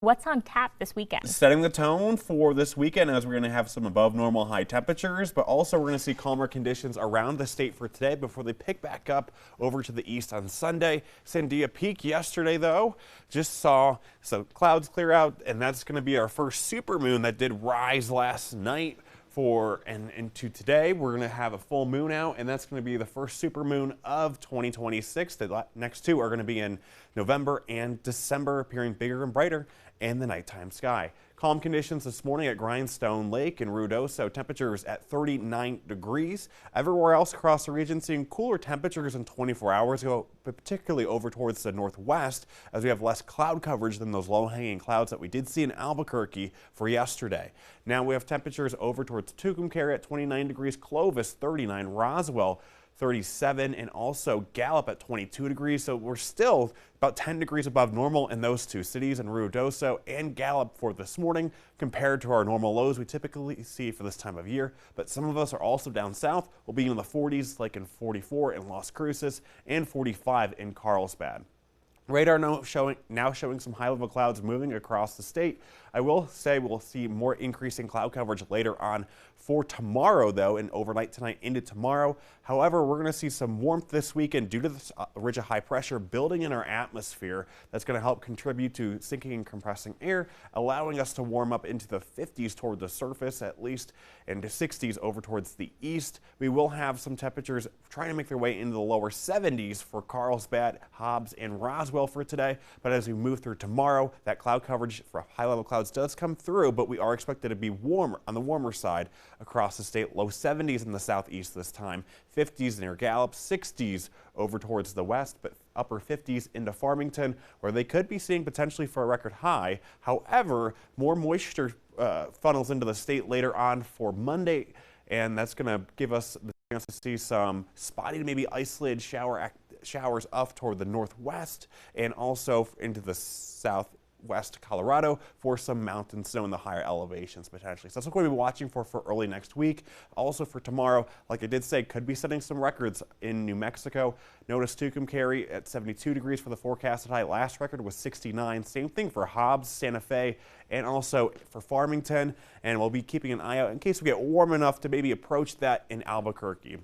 What's on tap this weekend? Setting the tone for this weekend as we're going to have some above normal high temperatures, but also we're going to see calmer conditions around the state for today before they pick back up over to the east on Sunday. Sandia peak yesterday, though, just saw some clouds clear out, and that's going to be our first supermoon that did rise last night. And into today, we're going to have a full moon out, and that's going to be the first supermoon of 2026. The next two are going to be in November and December, appearing bigger and brighter in the nighttime sky. Calm conditions this morning at Grindstone Lake in Ruidoso. Temperatures at 39 degrees. Everywhere else across the region seeing cooler temperatures in 24 hours ago, but particularly over towards the northwest as we have less cloud coverage than those low-hanging clouds that we did see in Albuquerque for yesterday. Now we have temperatures over towards Tucumcari at 29 degrees, Clovis 39, Roswell 37, and also Gallup at 22 degrees. So we're still about 10 degrees above normal in those two cities, in Ruidoso and Gallup for this morning compared to our normal lows we typically see for this time of year. But some of us are also down south. We'll be in the 40s, like in 44 in Las Cruces and 45 in Carlsbad. Radar now showing some high-level clouds moving across the state. I will say we'll see more increasing cloud coverage later on for tomorrow, though, and overnight tonight into tomorrow. However, we're going to see some warmth this weekend due to this ridge of high pressure building in our atmosphere. That's going to help contribute to sinking and compressing air, allowing us to warm up into the 50s toward the surface at least, and to 60s over towards the east. We will have some temperatures trying to make their way into the lower 70s for Carlsbad, Hobbs, and Roswell for today, but as we move through tomorrow, that cloud coverage for high-level clouds does come through, but we are expected to be warmer on the warmer side across the state. Low 70s in the southeast this time, 50s near Gallup, 60s over towards the west, but upper 50s into Farmington, where they could be seeing potentially for a record high. However, more moisture funnels into the state later on for Monday, and that's going to give us the chance to see some spotty to maybe isolated showers up toward the northwest and also into the southwest Colorado for some mountain snow in the higher elevations potentially. So that's what we'll be watching for early next week. Also for tomorrow, like I did say, could be setting some records in New Mexico. Notice Tucumcari at 72 degrees for the forecasted high. Last record was 69. Same thing for Hobbs, Santa Fe, and also for Farmington. And we'll be keeping an eye out in case we get warm enough to maybe approach that in Albuquerque.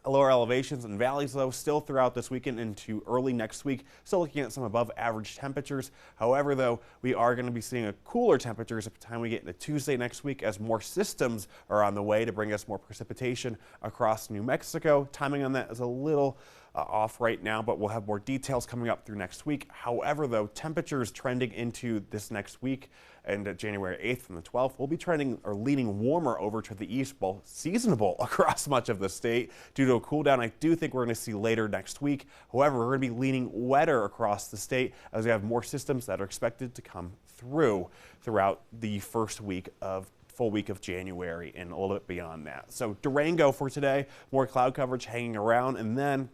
Lower elevations and valleys, though, still throughout this weekend into early next week. Still looking at some above average temperatures. However, though, we are going to be seeing cooler temperatures by the time we get into Tuesday next week as more systems are on the way to bring us more precipitation across New Mexico. Timing on that is a little off right now, but we'll have more details coming up through next week. However, though, temperatures trending into this next week and January 8th and the 12th will be trending or leaning warmer over to the east, while seasonable across much of the state due to a cool down I do think we're going to see later next week. However, we're going to be leaning wetter across the state as we have more systems that are expected to come throughout the first full week of January and a little bit beyond that. So Durango for today, more cloud coverage hanging around, and then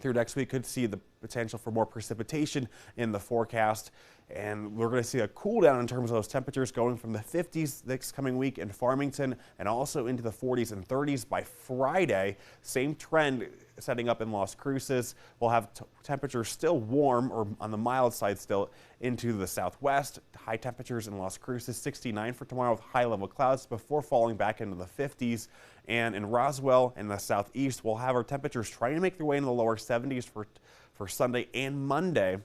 through next week could see the potential for more precipitation in the forecast, and we're going to see a cool down in terms of those temperatures going from the 50s this coming week in Farmington and also into the 40s and 30s by Friday. Same trend setting up in Las Cruces. We'll have temperatures still warm or on the mild side still into the southwest. High temperatures in Las Cruces, 69 for tomorrow with high level clouds before falling back into the 50s. And in Roswell in the southeast, we'll have our temperatures trying to make their way into the lower 70s for Sunday and Monday,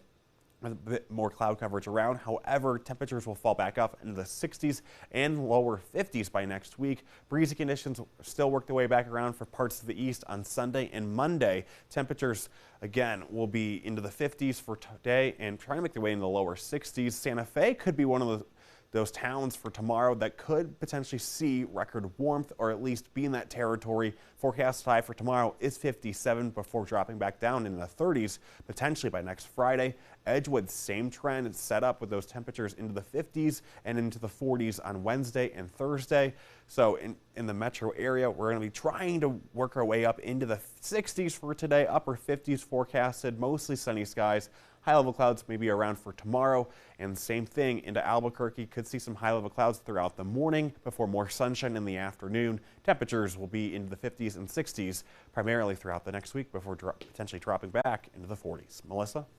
with a bit more cloud coverage around. However, temperatures will fall back up into the 60s and lower 50s by next week. Breezy conditions still work their way back around for parts of the east on Sunday and Monday. Temperatures, again, will be into the 50s for today and trying to make their way into the lower 60s. Santa Fe could be one of those towns for tomorrow that could potentially see record warmth or at least be in that territory. Forecast high for tomorrow is 57 before dropping back down in the 30s potentially by next Friday. Edgewood, same trend. It's set up with those temperatures into the 50s and into the 40s on Wednesday and Thursday. So in the metro area, we're going to be trying to work our way up into the 60s for today, upper 50s forecasted, mostly sunny skies. High-level clouds may be around for tomorrow, and same thing into Albuquerque. Could see some high-level clouds throughout the morning before more sunshine in the afternoon. Temperatures will be into the 50s and 60s primarily throughout the next week before potentially dropping back into the 40s. Melissa?